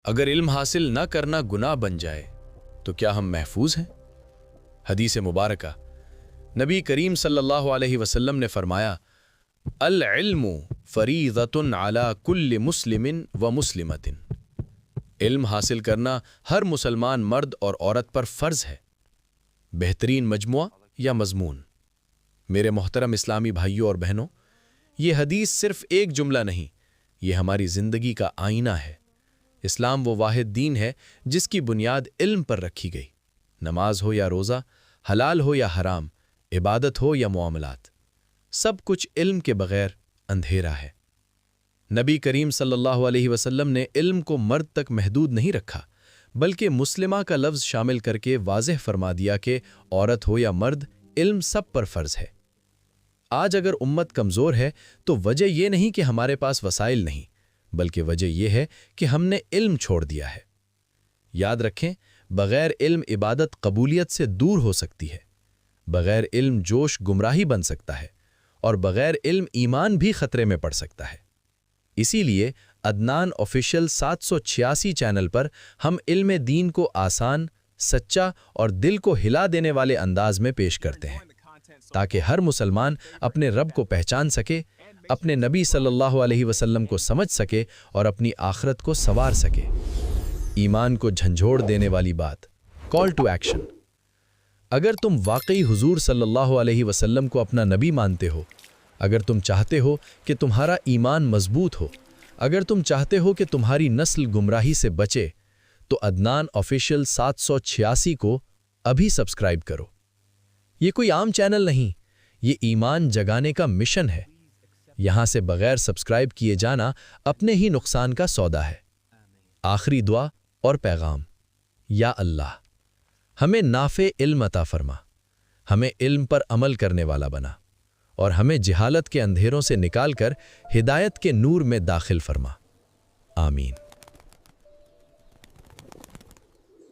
اگر علم حاصل نہ کرنا گناہ بن جائے تو کیا ہم محفوظ ہیں؟ حدیث مبارکہ نبی کریم صلی اللہ علیہ وسلم نے فرمایا، العلم فریضۃ علی کل مسلم و مسلمۃ۔ علم حاصل کرنا ہر مسلمان مرد اور عورت پر فرض ہے۔ بہترین مجموعہ یا مضمون۔ میرے محترم اسلامی بھائیوں اور بہنوں، یہ حدیث صرف ایک جملہ نہیں، یہ ہماری زندگی کا آئینہ ہے۔ اسلام وہ واحد دین ہے جس کی بنیاد علم پر رکھی گئی۔ نماز ہو یا روزہ، حلال ہو یا حرام، عبادت ہو یا معاملات، سب کچھ علم کے بغیر اندھیرا ہے۔ نبی کریم صلی اللہ علیہ وسلم نے علم کو مرد تک محدود نہیں رکھا، بلکہ مسلمہ کا لفظ شامل کر کے واضح فرما دیا کہ عورت ہو یا مرد، علم سب پر فرض ہے۔ آج اگر امت کمزور ہے تو وجہ یہ نہیں کہ ہمارے پاس وسائل نہیں، بلکہ وجہ یہ ہے کہ ہم نے علم چھوڑ دیا ہے۔ یاد رکھیں، بغیر علم عبادت قبولیت سے دور ہو سکتی ہے، بغیر علم جوش گمراہی بن سکتا ہے، اور بغیر علم ایمان بھی خطرے میں پڑ سکتا ہے۔ اسی لیے عدنان آفیشل 786 چینل پر ہم علم دین کو آسان، سچا اور دل کو ہلا دینے والے انداز میں پیش کرتے ہیں، تاکہ ہر مسلمان اپنے رب کو پہچان سکے، اپنے نبی صلی اللہ علیہ وسلم کو سمجھ سکے اور اپنی آخرت کو سنوار سکے۔ ایمان کو جھنجھوڑ دینے والی بات، کال ٹو ایکشن۔ اگر تم واقعی حضور صلی اللہ علیہ وسلم کو اپنا نبی مانتے ہو، اگر تم چاہتے ہو کہ تمہارا ایمان مضبوط ہو، اگر تم چاہتے ہو کہ تمہاری نسل گمراہی سے بچے، تو عدنان آفیشل 786 کو ابھی سبسکرائب کرو۔ یہ کوئی عام چینل نہیں، یہ ایمان جگانے کا مشن ہے۔ یہاں سے بغیر سبسکرائب کیے جانا اپنے ہی نقصان کا سودا ہے۔ آخری دعا اور پیغام۔ یا اللہ، ہمیں نافع علم عطا فرما، ہمیں علم پر عمل کرنے والا بنا، اور ہمیں جہالت کے اندھیروں سے نکال کر ہدایت کے نور میں داخل فرما۔ آمین۔